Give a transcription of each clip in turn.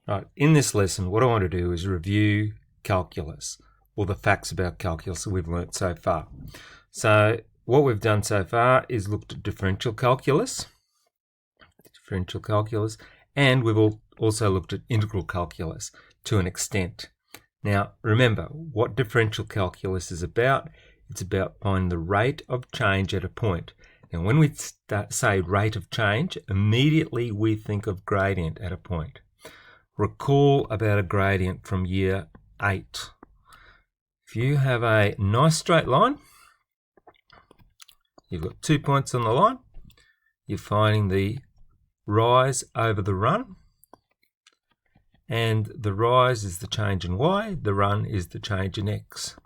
Right, in this lesson, what I want to do is review calculus, or the facts about calculus that we've learnt so far. So what we've done so far is looked at differential calculus, and we've also looked at integral calculus to an extent. Now, remember what differential calculus is about. It's about finding the rate of change at a point. Now, when we say rate of change, immediately we think of gradient at a point. Recall about a gradient from year 8. If you have a nice straight line, you've got 2 points on the line, you're finding the rise over the run, and the rise is the change in y, the run is the change in x.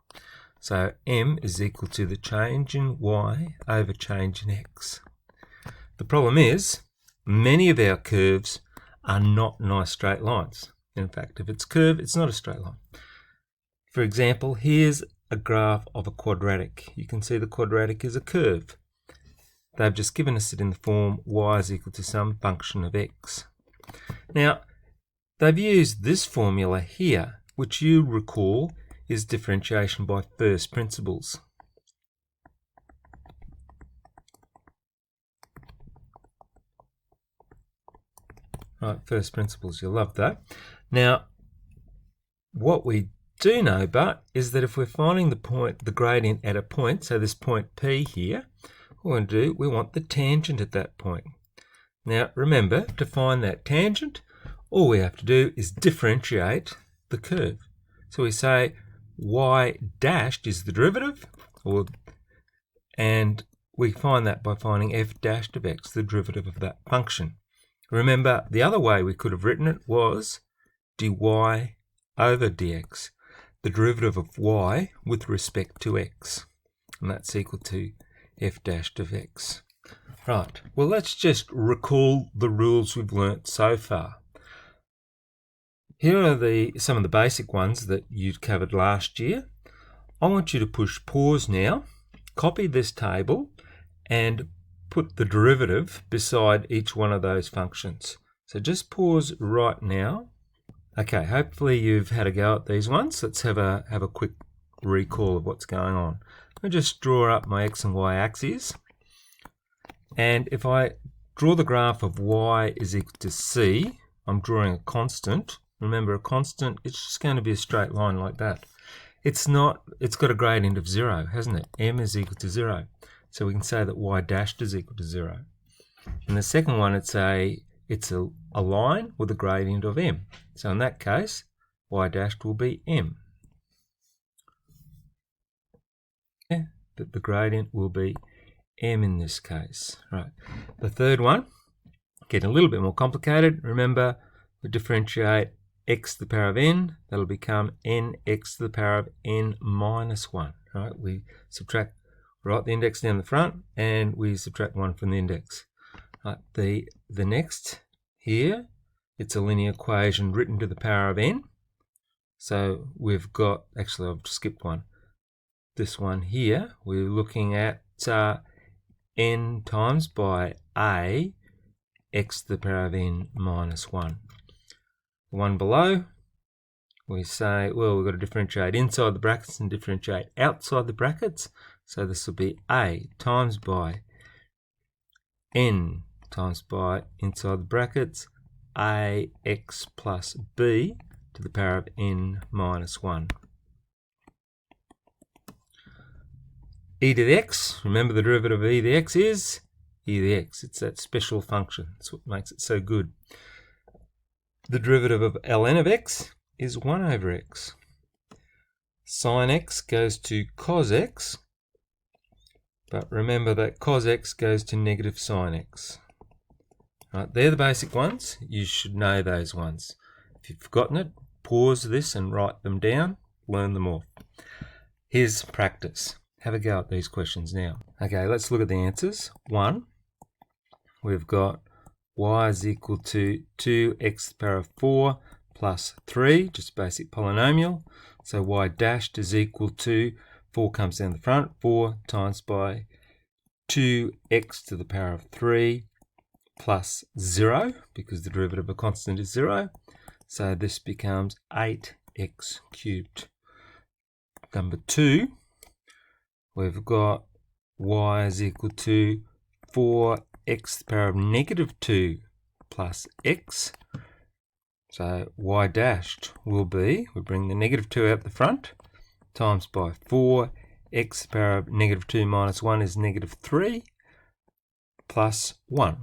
So m is equal to the change in y over change in x. The problem is, many of our curves are not nice straight lines. In fact, if it's curved, it's not a straight line. For example, here's a graph of a quadratic. You can see the quadratic is a curve. They've just given us it in the form y is equal to some function of x. Now, they've used this formula here, which you recall is differentiation by first principles. Right, first principles, you'll love that. Now, what we do know, but, is that if we're finding the gradient at a point, so this point P here, what we want to do, we want the tangent at that point. Now, remember, to find that tangent, all we have to do is differentiate the curve. So we say y dashed is the derivative, and we find that by finding f dashed of x, the derivative of that function. Remember, the other way we could have written it was dy over dx, the derivative of y with respect to x, and that's equal to f dashed of x. Right, well, let's just recall the rules we've learnt so far. Here are some of the basic ones that you covered last year. I want you to push pause now, copy this table, and put the derivative beside each one of those functions. So just pause right now. Okay, hopefully you've had a go at these ones. Let's have a quick recall of what's going on. I'll just draw up my x and y axes. And if I draw the graph of y is equal to c, I'm drawing a constant. Remember, a constant, it's just going to be a straight line like that. It's got a gradient of 0, hasn't it? M is equal to 0. So we can say that y dashed is equal to 0. In the second one, it's a line with a gradient of m. So in that case, y dashed will be m. Yeah, but the gradient will be m in this case. Right. The third one, getting a little bit more complicated. Remember, we differentiate x to the power of n. That'll become nx to the power of n minus 1. Right? We subtract, write the index down the front, and we subtract 1 from the index. Right. The next here, it's a linear equation written to the power of n. So we've got, actually I've skipped one. This one here, we're looking at n times by a x to the power of n minus 1. The one below, we say, well, we've got to differentiate inside the brackets and differentiate outside the brackets. So this will be a times by n times by inside the brackets ax plus b to the power of n minus 1. E to the x, remember the derivative of e to the x is e to the x. It's that special function. That's what makes it so good. The derivative of ln of x is 1 over x. Sin x goes to cos x, but remember that cos x goes to negative sin x. Right, they're the basic ones. You should know those ones. If you've forgotten it, pause this and write them down, learn them all. Here's practice. Have a go at these questions now. Okay, let's look at the answers. 1, we've got y is equal to 2x to the power of 4 plus 3, just basic polynomial. So y dashed is equal to, 4 comes down the front, 4 times by 2x to the power of 3 plus 0, because the derivative of a constant is 0. So this becomes 8x cubed. Number 2, we've got y is equal to 4x to the power of negative 2 plus x. So y dashed will be, we bring the negative 2 out the front, times by 4x to the power of negative 2 minus 1 is negative 3 plus 1.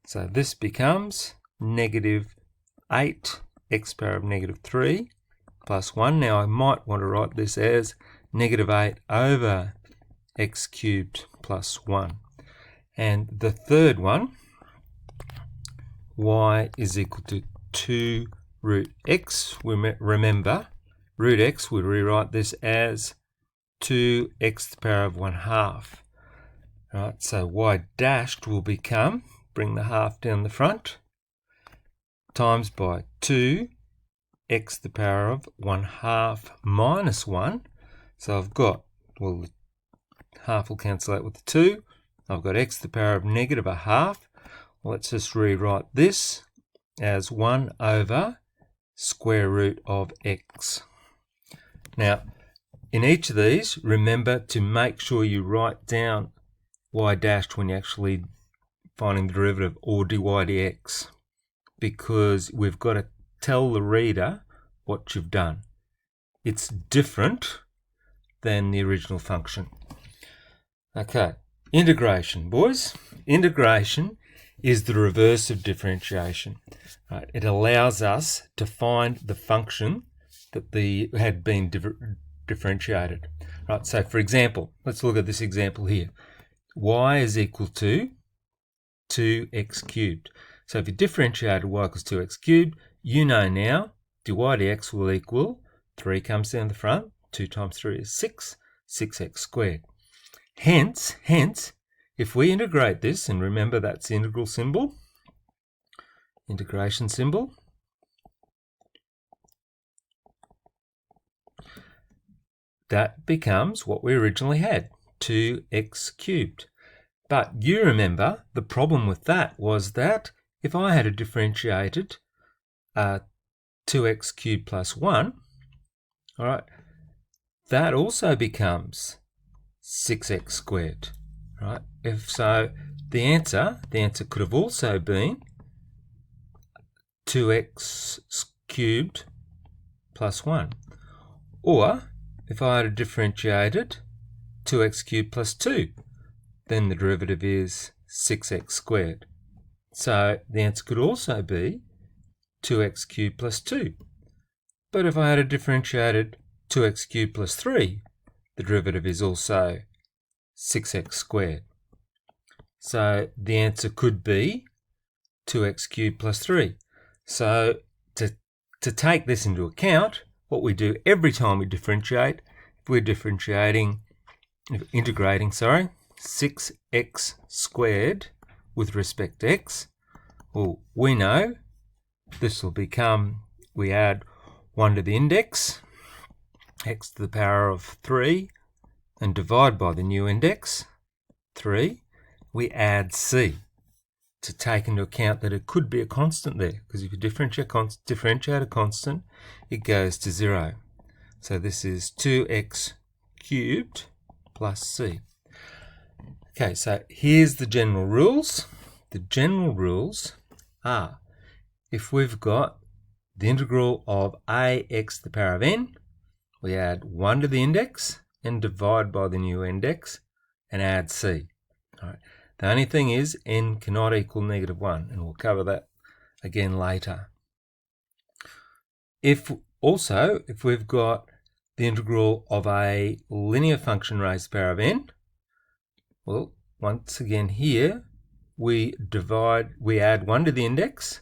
So this becomes negative 8x to the power of negative 3 plus 1. Now I might want to write this as negative 8 over x cubed plus 1. And the third one, y is equal to 2 root x. Remember, root x, we rewrite this as 2x to the power of 1/2. Right, so y dashed will become, bring the half down the front, times by 2x to the power of 1/2 minus 1. So I've got, well, the half will cancel out with the 2. I've got x to the power of negative 1/2. Let's just rewrite this as 1 over square root of x. Now, in each of these, remember to make sure you write down y dashed when you're actually finding the derivative, or dy dx, because we've got to tell the reader what you've done. It's different than the original function. Okay, integration, boys. Integration is the reverse of differentiation. Right? It allows us to find the function that had been differentiated. Right? So, for example, let's look at this example here. Y is equal to 2x cubed. So if you differentiated y equals 2x cubed, you know now dy dx will equal 3 comes down the front, 2 times 3 is 6, 6x squared. Hence, if we integrate this, and remember that's the integral symbol, integration symbol, that becomes what we originally had, 2x cubed. But you remember the problem with that was that if I had a differentiated 2x cubed plus 1, all right, that also becomes 6x squared, right? If so, the answer could have also been 2x cubed plus 1. Or if I had a differentiated 2x cubed plus 2, then the derivative is 6x squared. So the answer could also be 2x cubed plus 2. But if I had a differentiated 2x cubed plus 3, the derivative is also 6x squared. So the answer could be 2x cubed plus 3. So to take this into account, what we do every time we differentiate, if we're integrating 6x squared with respect to x, well, we know this will become, we add 1 to the index, x to the power of 3, and divide by the new index, 3. We add c to take into account that it could be a constant there, because if you differentiate a constant, it goes to 0. So this is 2x cubed plus c. Okay, so here's the general rules. The general rules are, if we've got the integral of ax to the power of n, we add 1 to the index and divide by the new index and add c. All right. The only thing is n cannot equal negative 1, and we'll cover that again later. If we've got the integral of a linear function raised to the power of n, well, once again here, we add 1 to the index,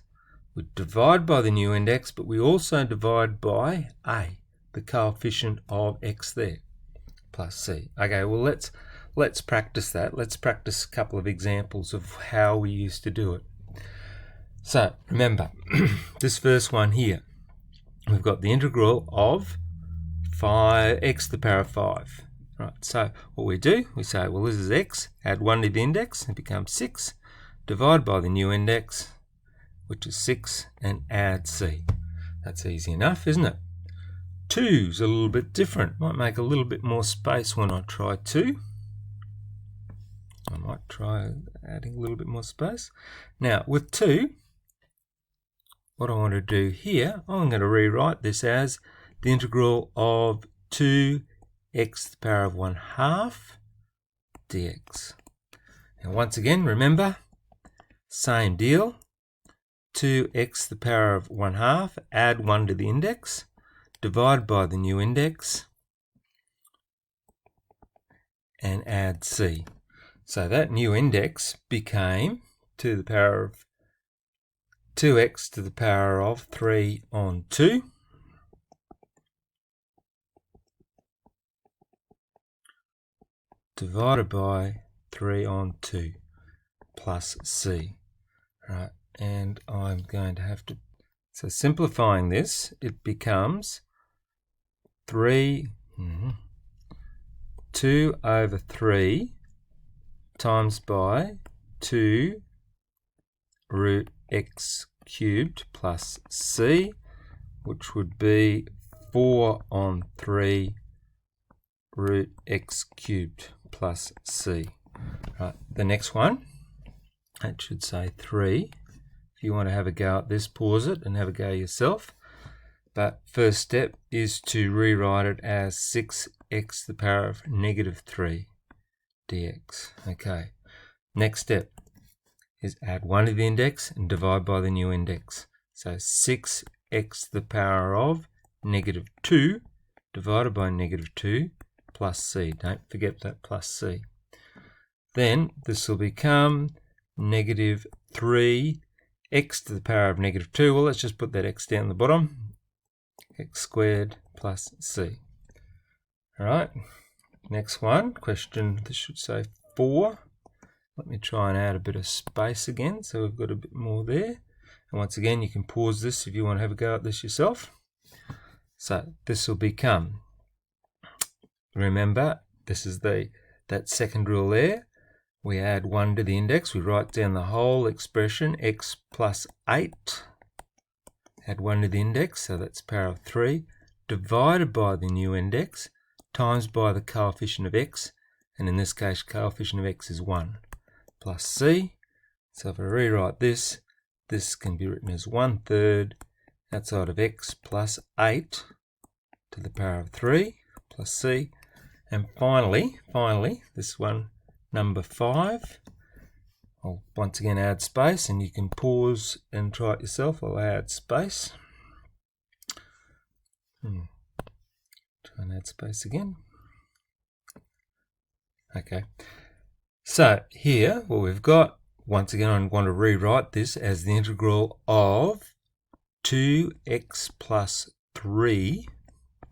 we divide by the new index, but we also divide by a, the coefficient of x there, plus c. Okay, well, let's practice that. Let's practice a couple of examples of how we used to do it. So, remember, this first one here, we've got the integral of x to the power of 5. Right, so what we do, we say, well, this is x, add 1 to the index, it becomes 6, divide by the new index, which is 6, and add c. That's easy enough, isn't it? 2's a little bit different. Might make a little bit more space when I try 2. I might try adding a little bit more space. Now, with 2, what I want to do here, I'm going to rewrite this as the integral of 2x to the power of 1/2 dx. And once again, remember, same deal. 2x to the power of 1/2, add 1 to the index, divide by the new index, and add c. So that new index became to the power of 2x to the power of 3 on 2 divided by 3 on 2 plus c. Right, and I'm going to have to, so simplifying this, it becomes 2 over 3 times by 2 root x cubed plus c, which would be 4 on 3 root x cubed plus c. Right, the next one, that should say 3. If you want to have a go at this, pause it and have a go yourself. But first step is to rewrite it as 6x to the power of -3 dx. Okay. Next step is add 1 to the index and divide by the new index. So 6x to the power of -2 divided by -2 plus c. Don't forget that plus c. Then this will become -3x to the power of -2. Well, let's just put that x down the bottom. X squared plus c. All right. Next one, question, this should say 4. Let me try and add a bit of space again, so we've got a bit more there. And once again, you can pause this if you want to have a go at this yourself. So this will become, remember, this is that second rule there. We add 1 to the index. We write down the whole expression, x plus 8. Add 1 to the index, so that's power of 3, divided by the new index, times by the coefficient of x, and in this case, coefficient of x is 1, plus c. So if I rewrite this, this can be written as 1/3 outside of x plus 8 to the power of 3, plus c. And finally, this one, number 5, I'll once again add space, and you can pause and try it yourself. I'll add space. Try and add space again. Okay. So here, what we've got, once again, I want to rewrite this as the integral of 2x plus 3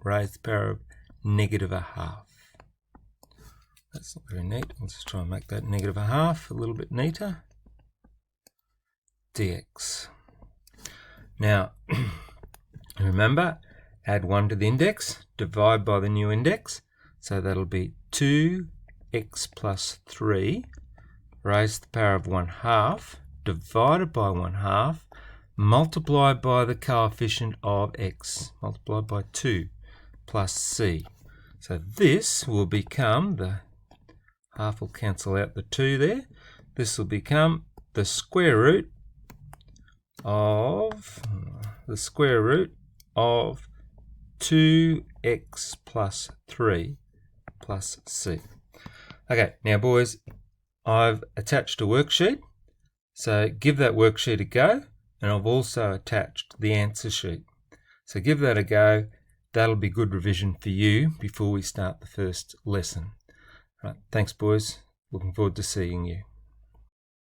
raised to the power of -1/2. That's not very neat. Let's just try and make that -1/2 a little bit neater. Dx. Now, remember, add 1 to the index, divide by the new index. So that'll be 2x plus 3 raised to the power of 1/2 divided by 1/2 multiplied by the coefficient of x, multiplied by 2 plus c. So this will become, the half will cancel out the 2 there. This will become the square root of 2x plus 3 plus c. Okay, now boys, I've attached a worksheet, so give that worksheet a go, and I've also attached the answer sheet. So give that a go. That'll be good revision for you before we start the first lesson. Right, thanks boys, looking forward to seeing you.